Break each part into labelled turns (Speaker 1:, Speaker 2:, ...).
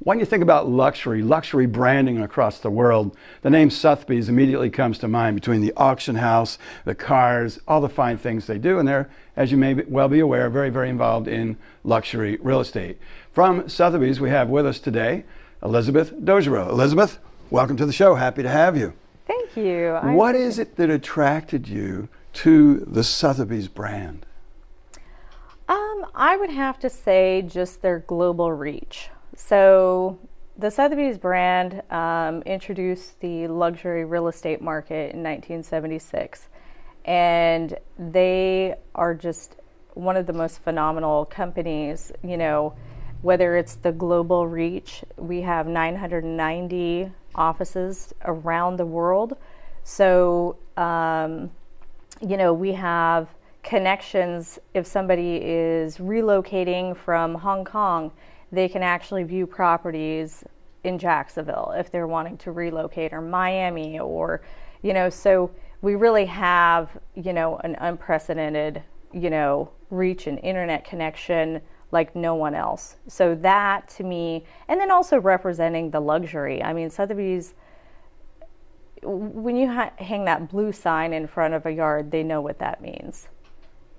Speaker 1: When you think about luxury branding across the world, the name Sotheby's immediately comes to mind, between the auction house, the cars, all the fine things they do. And they're, as you may well be aware, very, very involved in luxury real estate. From Sotheby's, we have with us today Elisabeth Dogereau. Elisabeth, welcome to the show. Happy to have you.
Speaker 2: Thank you.
Speaker 1: What is it that attracted you to the Sotheby's brand?
Speaker 2: I would have to say just their global reach. So the Sotheby's brand introduced the luxury real estate market in 1976, and they are just one of the most phenomenal companies. You know, whether it's the global reach, we have 990 offices around the world. So, you know, we have connections. If somebody is relocating from Hong Kong, they can actually view properties in Jacksonville if they're wanting to relocate, or Miami, or, you know, so we really have, you know, an unprecedented, you know, reach and internet connection like no one else. So that to me, and then also representing the luxury. I mean, Sotheby's, when you hang that blue sign in front of a yard, they know what that means.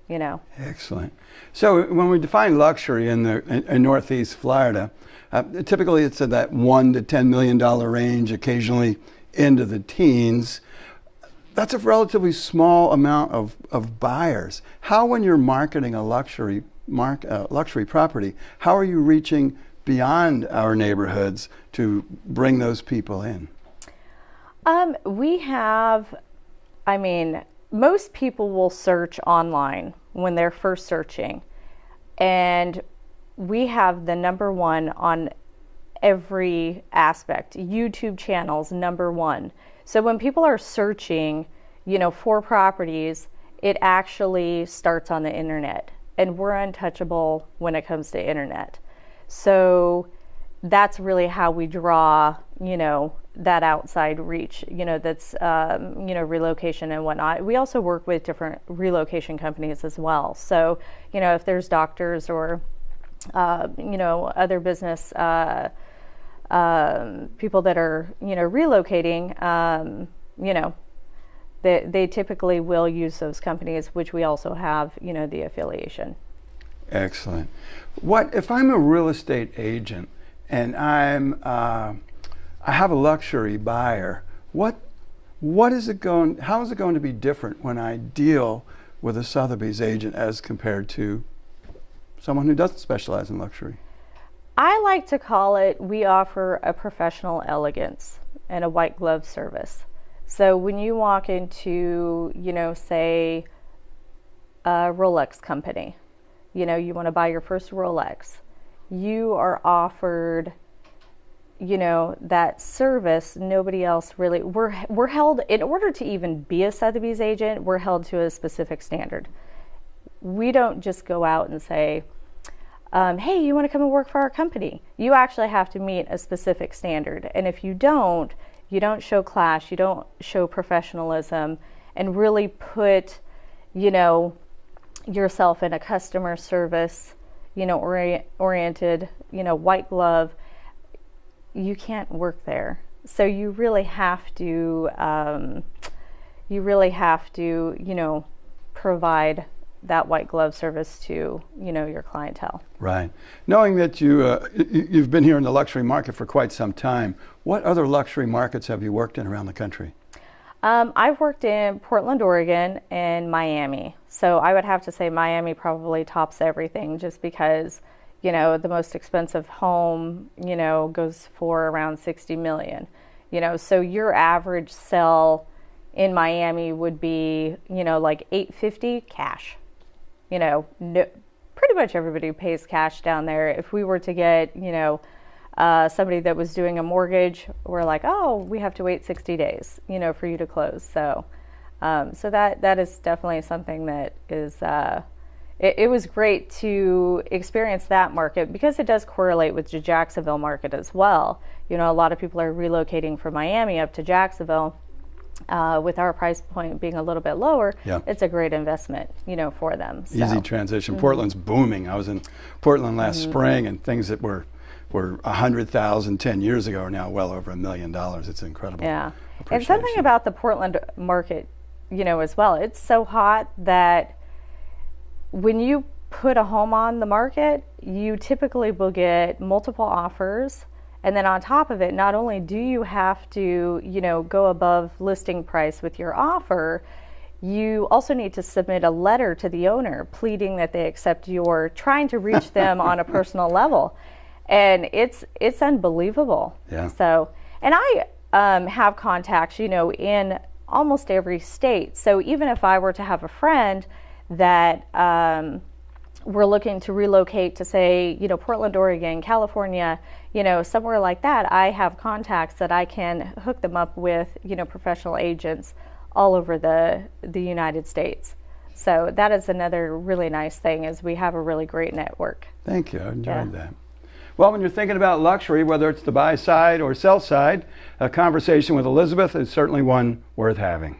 Speaker 2: You know. Excellent.
Speaker 1: So when we define luxury in Northeast Florida, typically it's in that $1 to $10 million range, occasionally into the teens. That's a relatively small amount of buyers. How, when you're marketing a luxury property, how are you reaching beyond our neighborhoods to bring those people in?
Speaker 2: We have, I mean, most people will search online when they're first searching, and we have the #1 on every aspect. YouTube channels, #1. So when people are searching, you know, for properties, it actually starts on the internet, and we're untouchable when it comes to internet. So that's really how we draw, you know, that outside reach, you know, that's, you know, relocation and whatnot. We also work with different relocation companies as well. So, you know, if there's doctors or, you know, other business people that are, you know, relocating, you know, they typically will use those companies, which we also have, you know, the affiliation.
Speaker 1: Excellent. What if I'm a real estate agent and I have a luxury buyer? How is it going to be different when I deal with a Sotheby's agent as compared to someone who doesn't specialize in luxury?
Speaker 2: I like to call it, we offer a professional elegance and a white glove service. So when you walk into, you know, say a Rolex company, you know, you want to buy your first Rolex, you are offered, you know, that service. Nobody else really, we're held, in order to even be a Sotheby's agent, we're held to a specific standard. We don't just go out and say, hey, you want to come and work for our company? You actually have to meet a specific standard. And if you don't show class, you don't show professionalism, and really put, you know, yourself in a customer service, you know, oriented, you know, white glove, you can't work there. So you really have to, you know, provide that white glove service to, you know, your clientele.
Speaker 1: Right. Knowing that you've been here in the luxury market for quite some time, what other luxury markets have you worked in around the country?
Speaker 2: I've worked in Portland, Oregon, and Miami. So I would have to say Miami probably tops everything, just because, you know, the most expensive home, you know, goes for around $60 million. You know, so your average sell in Miami would be, you know, like $850 cash. You know, pretty much everybody pays cash down there. If we were to get, you know, somebody that was doing a mortgage, we're like, oh, we have to wait 60 days, you know, for you to close. So, so that is definitely something that is, it was great to experience that market, because it does correlate with the Jacksonville market as well. You know, a lot of people are relocating from Miami up to Jacksonville. With our price point being a little bit lower, yeah, it's a great investment, you know, for them. So.
Speaker 1: Easy transition. Mm-hmm. Portland's booming. I was in Portland last spring, and things that were were 100,000 10 years ago are now well over $1 million. It's incredible.
Speaker 2: Yeah. And something about the Portland market, as well. It's so hot that when you put a home on the market, you typically will get multiple offers. And then on top of it, not only do you have to, go above listing price with your offer, you also need to submit a letter to the owner pleading that they accept your trying to reach them on a personal level. And it's unbelievable.
Speaker 1: Yeah.
Speaker 2: So, and I have contacts, in almost every state. So even if I were to have a friend that we're looking to relocate to, say, Portland, Oregon, California, somewhere like that, I have contacts that I can hook them up with, professional agents all over the United States. So that is another really nice thing, is we have a really great network.
Speaker 1: Thank you. I enjoyed that. Well, when you're thinking about luxury, whether it's the buy side or sell side, a conversation with Elisabeth is certainly one worth having.